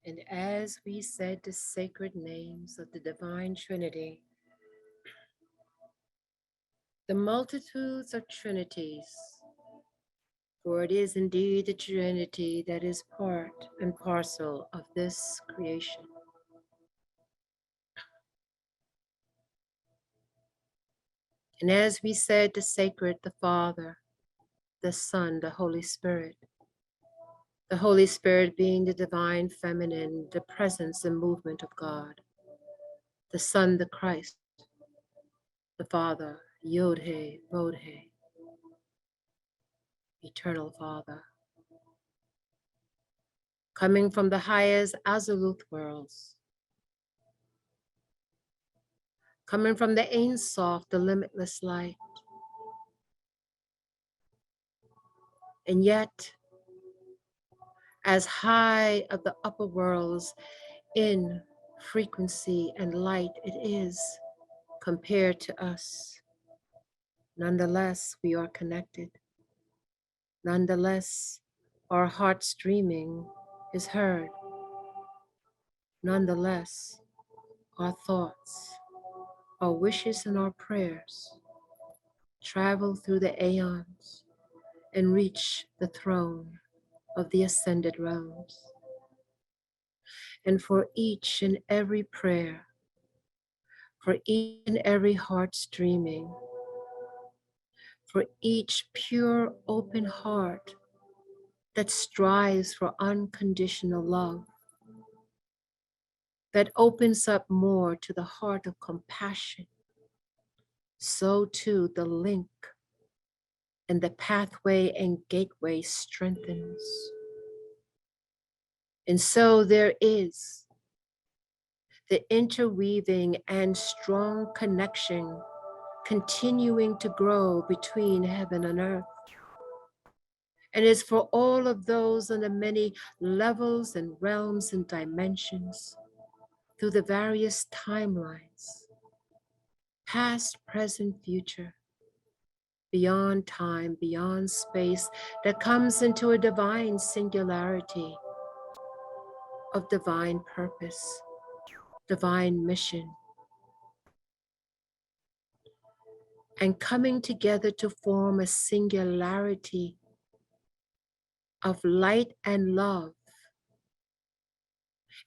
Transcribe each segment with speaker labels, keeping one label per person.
Speaker 1: And as we said the sacred names of the Divine Trinity, the multitudes of trinities, for it is indeed the Trinity that is part and parcel of this creation. And as we said the sacred, the Father, the Son, the Holy Spirit being the divine feminine, the presence and movement of God, the Son, the Christ, the Father, Yod-He, Vod-He, Eternal Father, coming from the highest absolute worlds, coming from the Ein Sof, the limitless light, and yet as high of the upper worlds in frequency and light it is compared to us. Nonetheless, we are connected. Nonetheless, our heart streaming is heard. Nonetheless, our thoughts, our wishes, and our prayers travel through the aeons and reach the throne of the ascended realms. And for each and every prayer, for each and every heart streaming, for each pure open heart that strives for unconditional love, that opens up more to the heart of compassion, so too the link and the pathway and gateway strengthens. And so there is the interweaving and strong connection continuing to grow between heaven and earth. And it's for all of those on the many levels and realms and dimensions through the various timelines, past, present, future, beyond time, beyond space, that comes into a divine singularity of divine purpose, divine mission, and coming together to form a singularity of light and love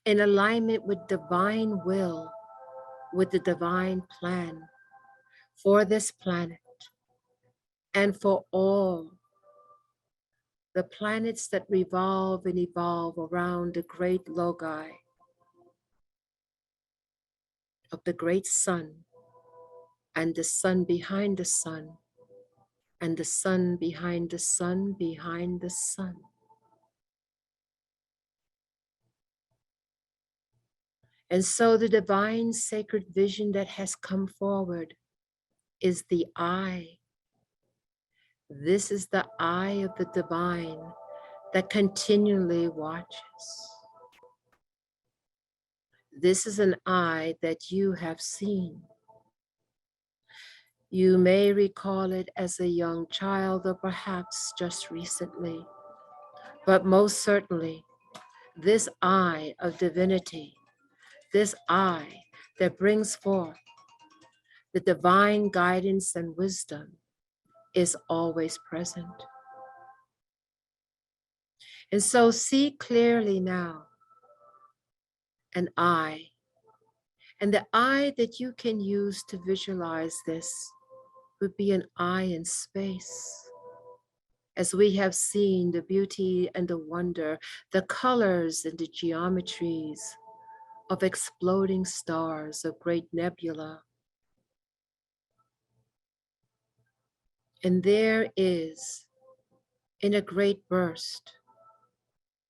Speaker 1: in alignment with divine will, with the divine plan for this planet and for all the planets that revolve and evolve around the great logi of the great sun, and the sun behind the sun, and the sun behind the sun behind the sun. And so the divine sacred vision that has come forward is the eye. This is the eye of the divine that continually watches. This is an eye that you have seen. You may recall it as a young child or perhaps just recently, but most certainly this eye of divinity, this eye that brings forth the divine guidance and wisdom is always present. And so see clearly now an eye, and the eye that you can use to visualize this would be an eye in space. As we have seen the beauty and the wonder, the colors and the geometries of exploding stars, of great nebula. And there is, in a great burst,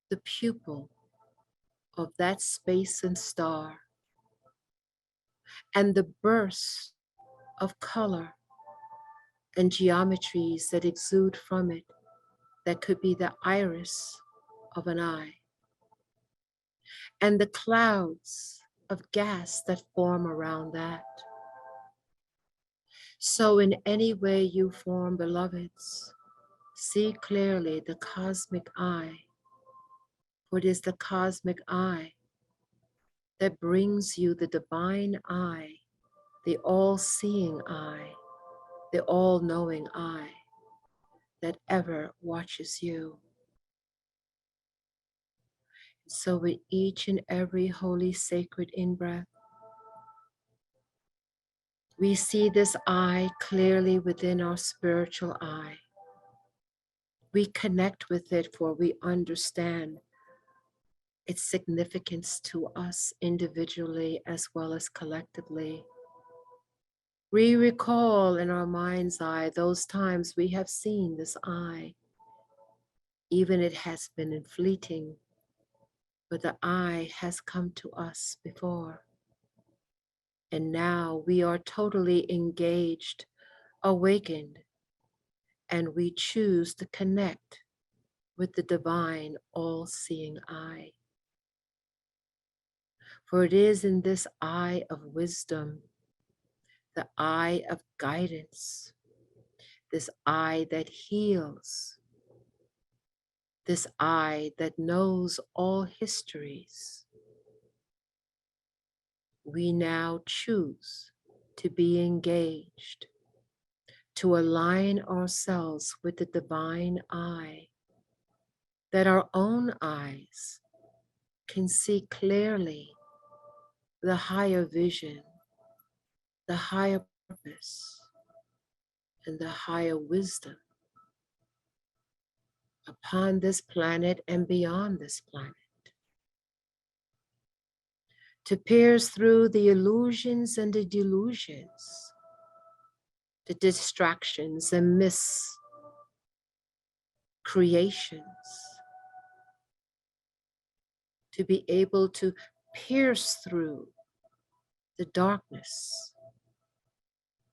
Speaker 1: the pupil of that space and star, and the burst of color and geometries that exude from it, that could be the iris of an eye, and the clouds of gas that form around that. So in any way you form, beloveds, see clearly the cosmic eye, for it is the cosmic eye that brings you the divine eye, the all-seeing eye, the all-knowing eye that ever watches you. So with each and every holy sacred in-breath, we see this eye clearly within our spiritual eye. We connect with it, for we understand its significance to us individually as well as collectively. We recall in our mind's eye those times we have seen this eye. Even it has been in fleeting, but the eye has come to us before. And now we are totally engaged, awakened, and we choose to connect with the divine all-seeing eye. For it is in this eye of wisdom, the eye of guidance, this eye that heals, this eye that knows all histories. We now choose to be engaged, to align ourselves with the divine eye, that our own eyes can see clearly the higher vision, the higher purpose, and the higher wisdom upon this planet and beyond this planet. To pierce through the illusions and the delusions, the distractions and miscreations, to be able to pierce through the darkness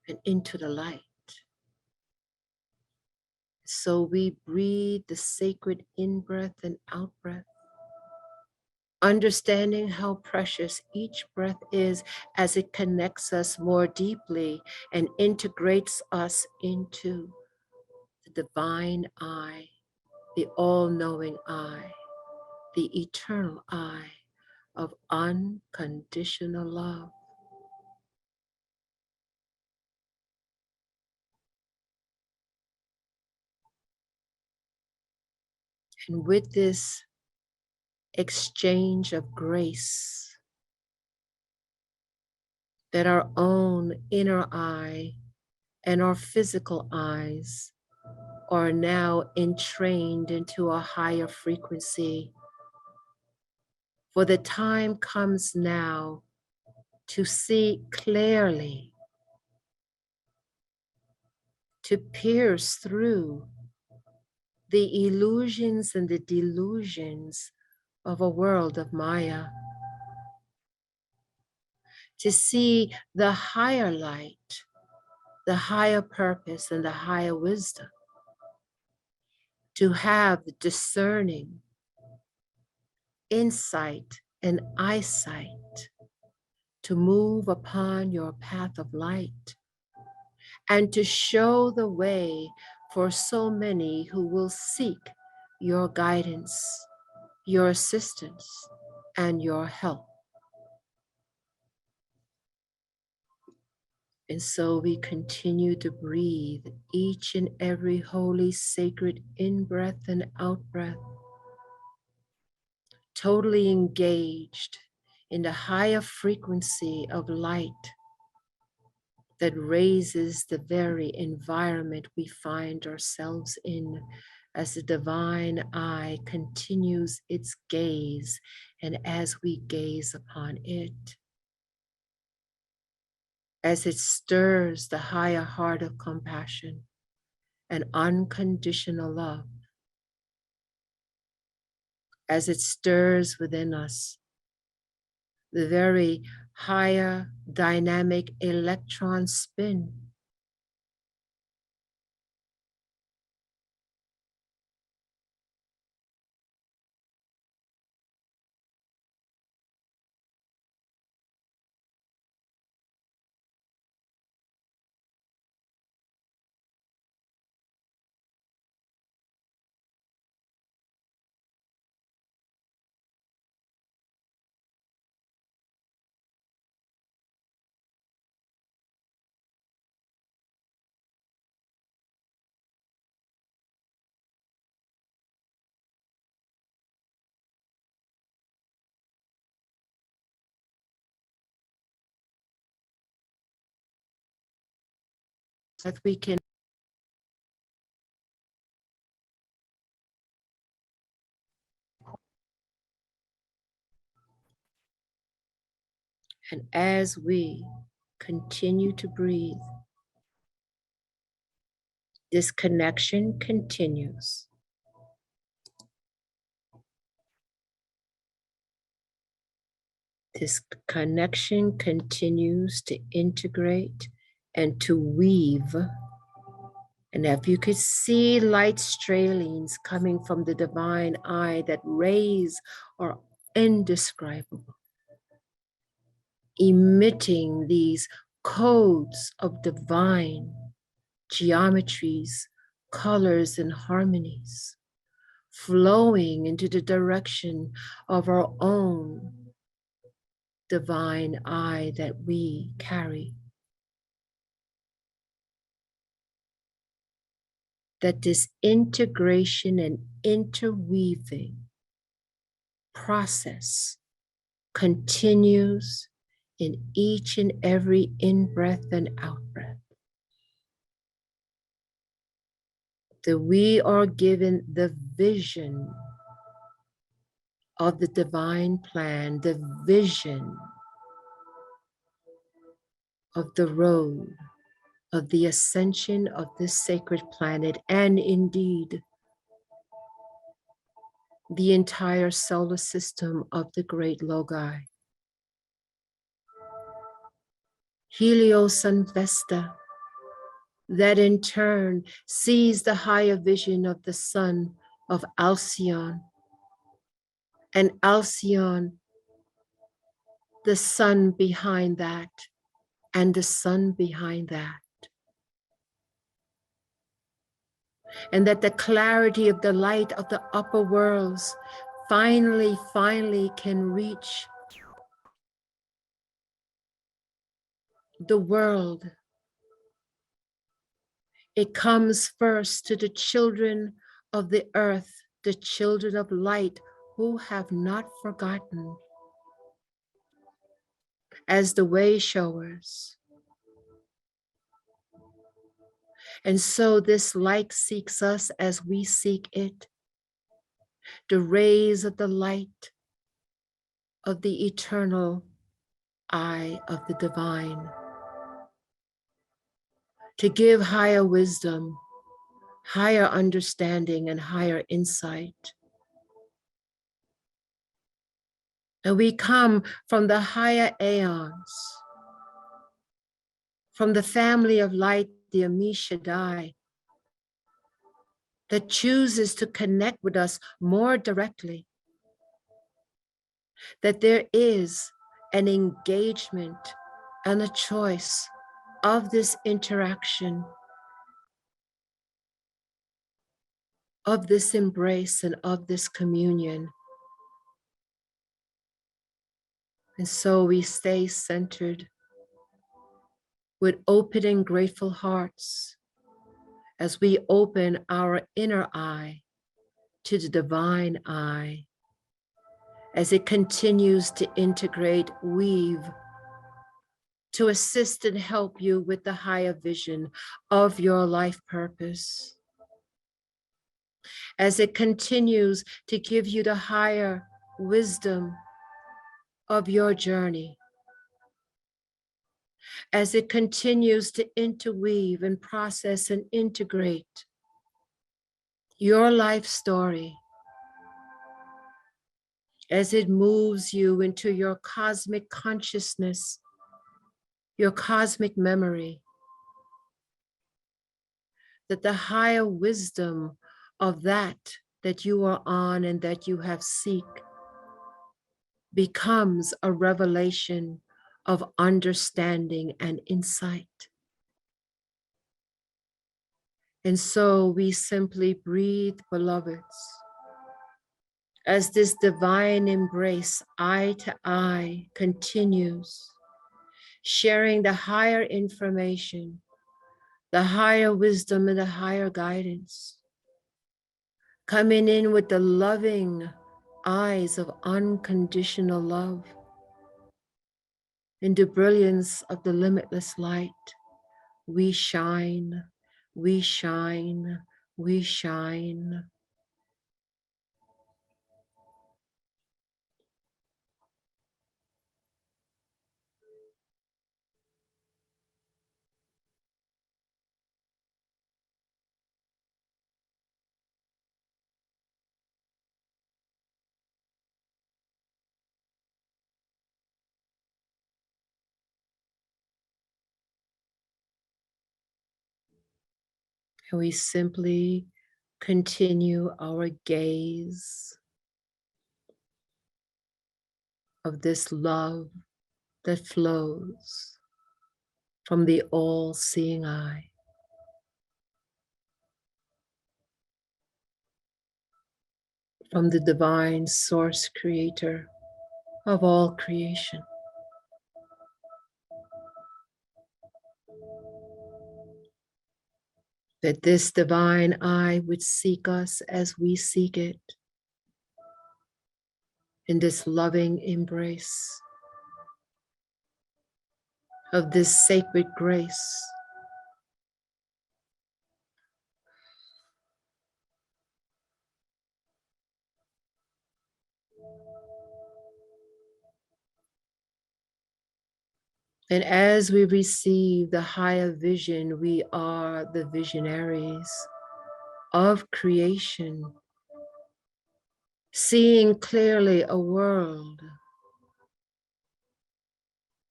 Speaker 1: and into the light. So we breathe the sacred in-breath and out-breath, understanding how precious each breath is as it connects us more deeply and integrates us into the divine eye, the all-knowing eye, the eternal eye of unconditional love. And with this exchange of grace, that our own inner eye and our physical eyes are now entrained into a higher frequency. For the time comes now to see clearly, to pierce through the illusions and the delusions of a world of Maya, to see the higher light, the higher purpose, and the higher wisdom, to have the discerning insight and eyesight to move upon your path of light and to show the way for so many who will seek your guidance, your assistance, and your help. And so we continue to breathe each and every holy, sacred in-breath and out-breath, totally engaged in the higher frequency of light that raises the very environment we find ourselves in, as the divine eye continues its gaze, and as we gaze upon it, as it stirs the higher heart of compassion and unconditional love, as it stirs within us the very higher dynamic electron spin, that we can. And as we continue to breathe, this connection continues. This connection continues to integrate and to weave. And if you could see light strailings coming from the divine eye, that rays are indescribable, emitting these codes of divine geometries, colors, and harmonies, flowing into the direction of our own divine eye that we carry. That this integration and interweaving process continues in each and every in-breath and out-breath. That we are given the vision of the divine plan, the vision of the road, of the ascension of this sacred planet, and indeed the entire solar system of the great Logi. Helios and Vesta, that in turn sees the higher vision of the sun of Alcyone, and Alcyone, the sun behind that, and the sun behind that. And that the clarity of the light of the upper worlds finally can reach the world. It comes first to the children of the earth, the children of light, who have not forgotten, as the way showers. And so this light seeks us as we seek it. The rays of the light of the eternal eye of the divine, to give higher wisdom, higher understanding, and higher insight. And we come from the higher aeons, from the family of light, the Amishadai, that chooses to connect with us more directly. That there is an engagement and a choice of this interaction, of this embrace, and of this communion. And so we stay centered with open and grateful hearts as we open our inner eye to the divine eye, as it continues to integrate, weave, to assist and help you with the higher vision of your life purpose, as it continues to give you the higher wisdom of your journey, as it continues to interweave and process and integrate your life story, as it moves you into your cosmic consciousness, your cosmic memory, that the higher wisdom of that you are on and that you have seek becomes a revelation of understanding and insight. And so we simply breathe, beloveds, as this divine embrace, eye to eye, continues, sharing the higher information, the higher wisdom, and the higher guidance, coming in with the loving eyes of unconditional love, in the brilliance of the limitless light, We shine, we shine, we shine. And we simply continue our gaze of this love that flows from the all-seeing eye, from the divine source creator of all creation. That this divine eye would seek us as we seek it in this loving embrace of this sacred grace. And as we receive the higher vision, we are the visionaries of creation, seeing clearly a world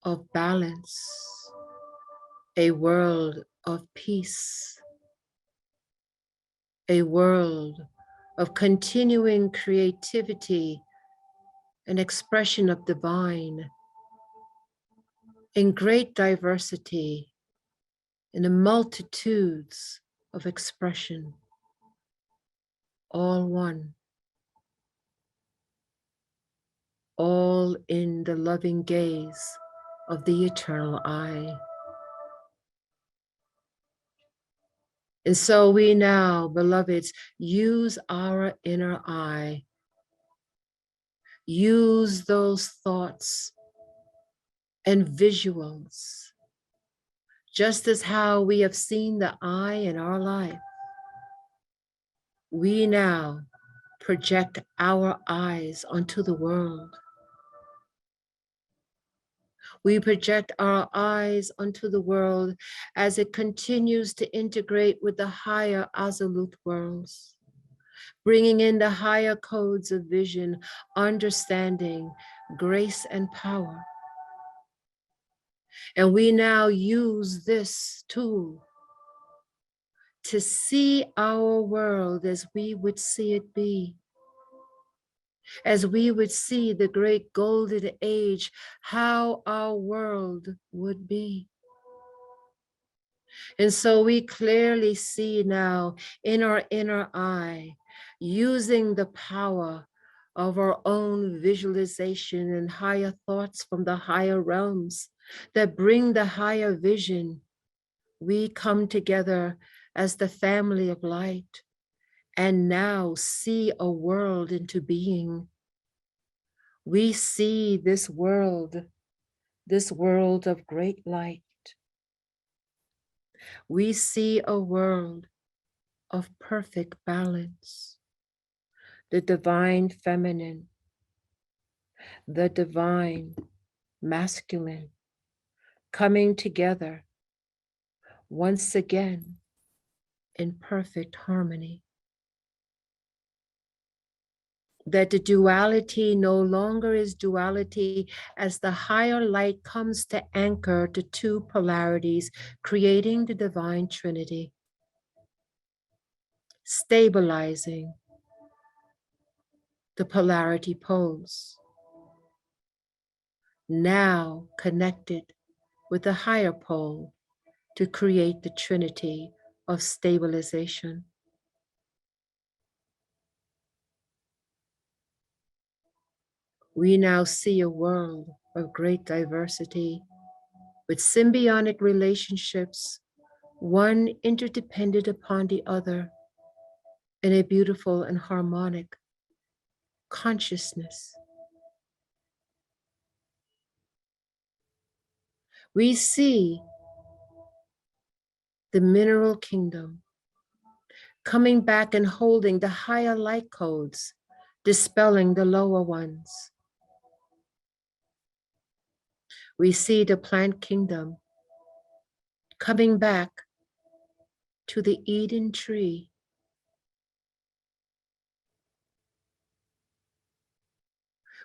Speaker 1: of balance, a world of peace, a world of continuing creativity and expression of divine in great diversity, in the multitudes of expression, all one, all in the loving gaze of the eternal eye. And so we now, beloveds, use our inner eye, use those thoughts and visuals, just as how we have seen the eye in our life. We now project our eyes onto the world. We project our eyes onto the world as it continues to integrate with the higher absolute worlds, bringing in the higher codes of vision, understanding, grace, and power. And we now use this tool to see our world as we would see it be, as we would see the great golden age, how our world would be. And so we clearly see now in our inner eye, using the power of our own visualization and higher thoughts from the higher realms that bring the higher vision, we come together as the family of light and now see a world into being. We see this world of great light. We see a world of perfect balance, the divine feminine, the divine masculine coming together once again in perfect harmony. That the duality no longer is duality as the higher light comes to anchor the two polarities, creating the divine trinity, stabilizing the polarity poles, now connected with the higher pole to create the trinity of stabilization. We now see a world of great diversity with symbiotic relationships, one interdependent upon the other in a beautiful and harmonic consciousness. We see the mineral kingdom, coming back and holding the higher light codes, dispelling the lower ones. We see the plant kingdom coming back to the Eden tree.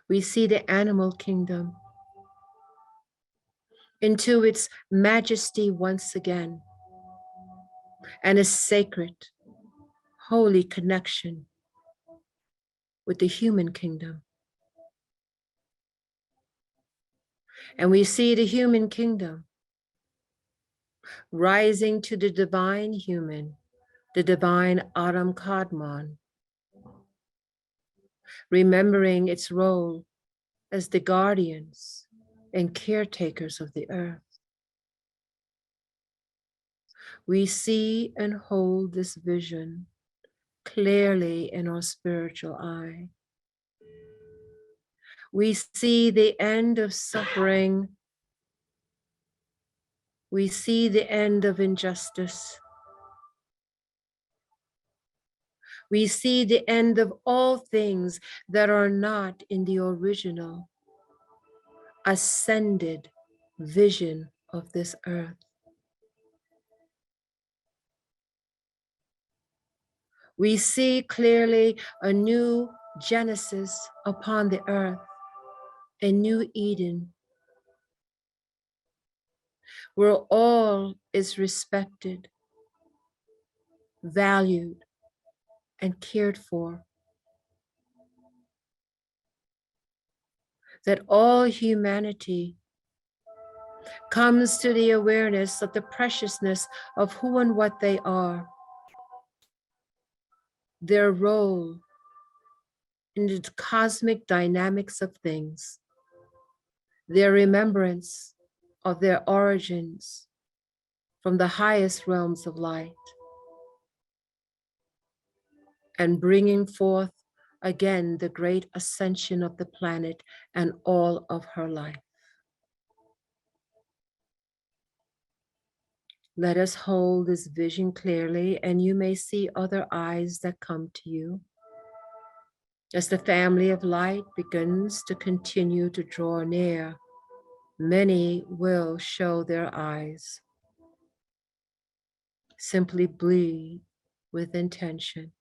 Speaker 1: We see the animal kingdom into its majesty once again, and a sacred, holy connection with the human kingdom. And we see the human kingdom rising to the divine human, the divine Adam Kadmon, remembering its role as the guardians and caretakers of the earth. We see and hold this vision clearly in our spiritual eye. We see the end of suffering. We see the end of injustice. We see the end of all things that are not in the original ascended vision of this earth. We see clearly a new Genesis upon the earth, a new Eden, where all is respected, valued, and cared for. That all humanity comes to the awareness of the preciousness of who and what they are, their role in the cosmic dynamics of things, their remembrance of their origins from the highest realms of light, and bringing forth again the great ascension of the planet and all of her life. Let us hold this vision clearly, and you may see other eyes that come to you. As the family of light begins to continue to draw near, many will show their eyes. Simply breathe with intention,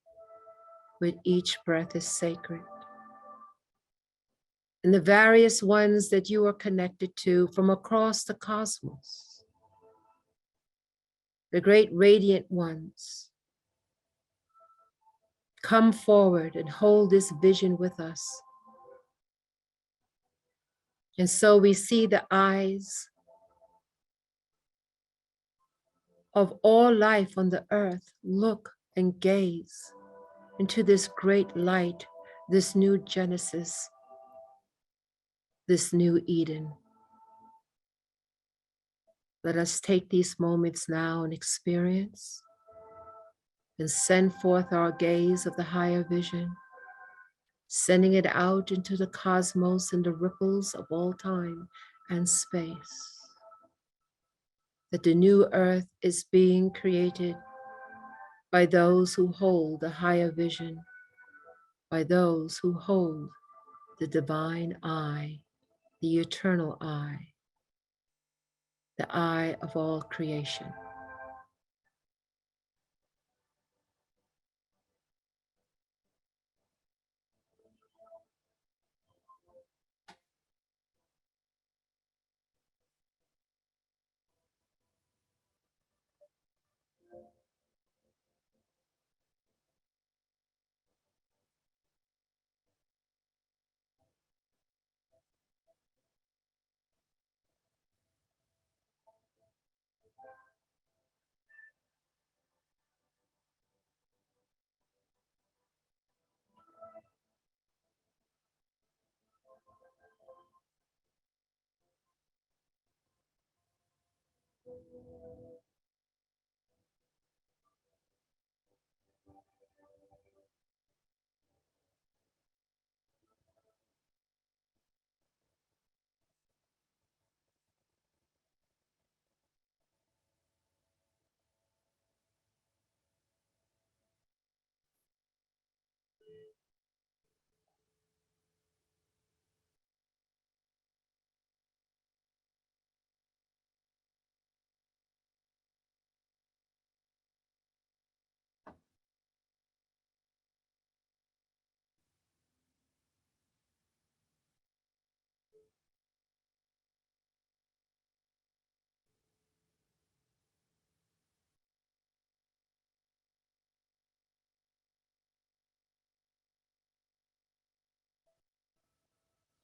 Speaker 1: with each breath is sacred. And the various ones that you are connected to from across the cosmos, the great radiant ones, come forward and hold this vision with us. And so we see the eyes of all life on the earth look and gaze into this great light, this new Genesis, this new Eden. Let us take these moments now and experience and send forth our gaze of the higher vision, sending it out into the cosmos and the ripples of all time and space. That the new earth is being created by those who hold the higher vision, by those who hold the divine eye, the eternal eye, the eye of all creation.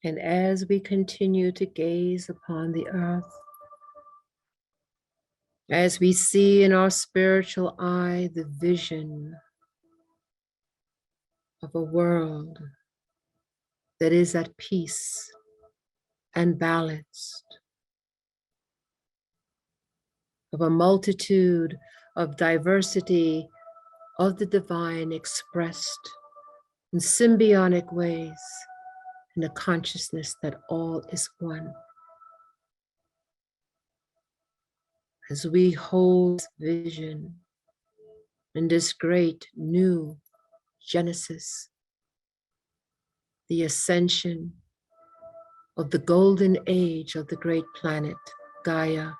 Speaker 1: And as we continue to gaze upon the earth, as we see in our spiritual eye the vision of a world that is at peace and balanced, of a multitude of diversity of the divine expressed in symbiotic ways, in a consciousness that all is one. As we hold this vision in this great new Genesis, the ascension of the golden age of the great planet, Gaia,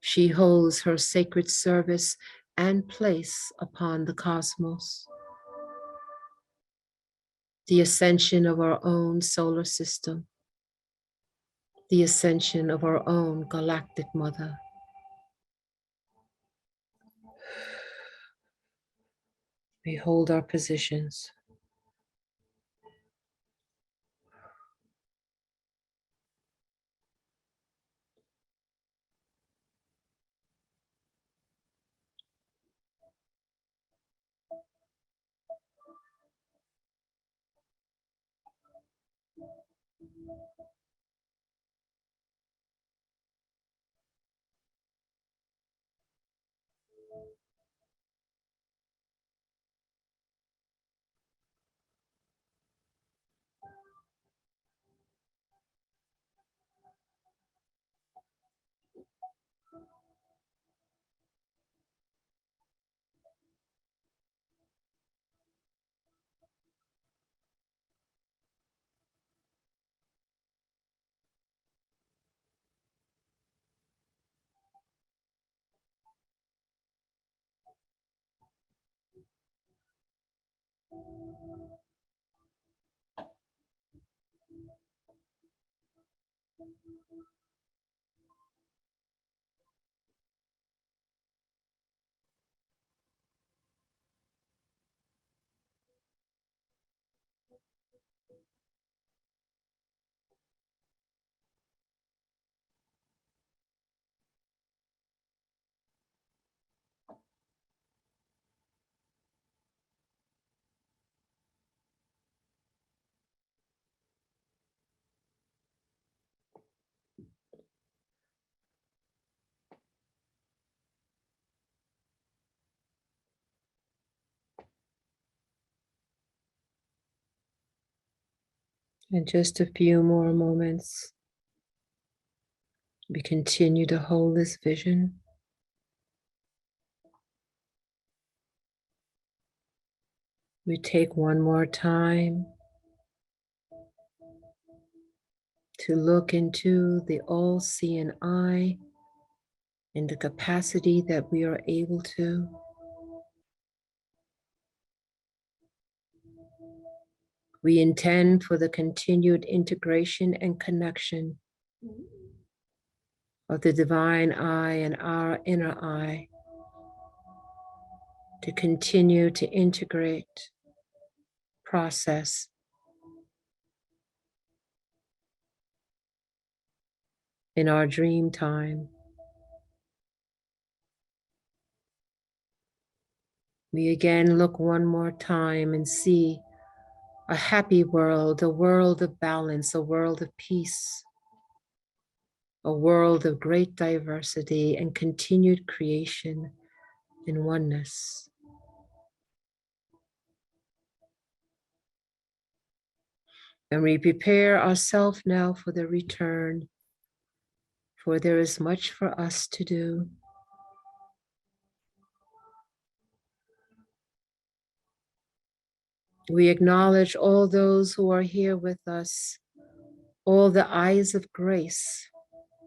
Speaker 1: she holds her sacred service and place upon the cosmos. The ascension of our own solar system, the ascension of our own galactic mother. We hold our positions. In just a few more moments, we continue to hold this vision. We take one more time to look into the all-seeing eye in the capacity that we are able to. We intend for the continued integration and connection of the divine eye and our inner eye to continue to integrate, process, in our dream time. We again look one more time and see a happy world, a world of balance, a world of peace, a world of great diversity and continued creation in oneness. And we prepare ourselves now for the return, for there is much for us to do. We acknowledge all those who are here with us, all the eyes of grace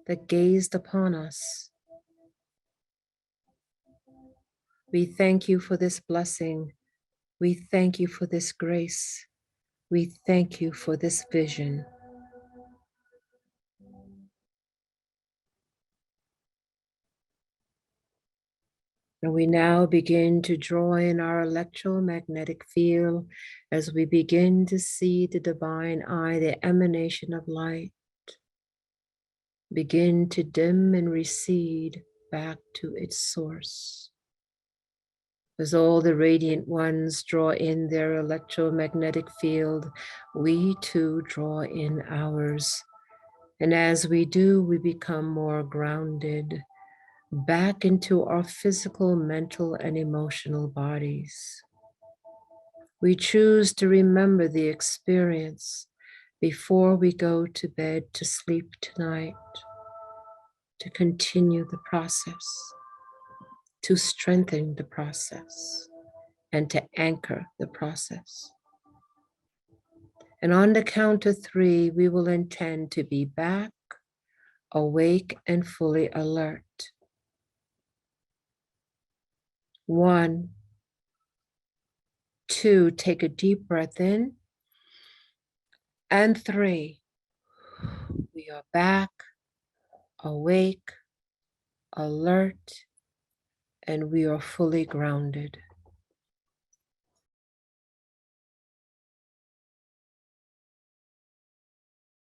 Speaker 1: that gazed upon us. We thank you for this blessing. We thank you for this grace. We thank you for this vision. And we now begin to draw in our electromagnetic field as we begin to see the divine eye, the emanation of light, begin to dim and recede back to its source. As all the radiant ones draw in their electromagnetic field, we too draw in ours. And as we do, we become more grounded back into our physical, mental, and emotional bodies. We choose to remember the experience before we go to bed to sleep tonight, to continue the process, to strengthen the process, and to anchor the process. And on the count of 3, we will intend to be back, awake, and fully alert. 1, 2, take a deep breath in. And 3, we are back, awake, alert, and we are fully grounded.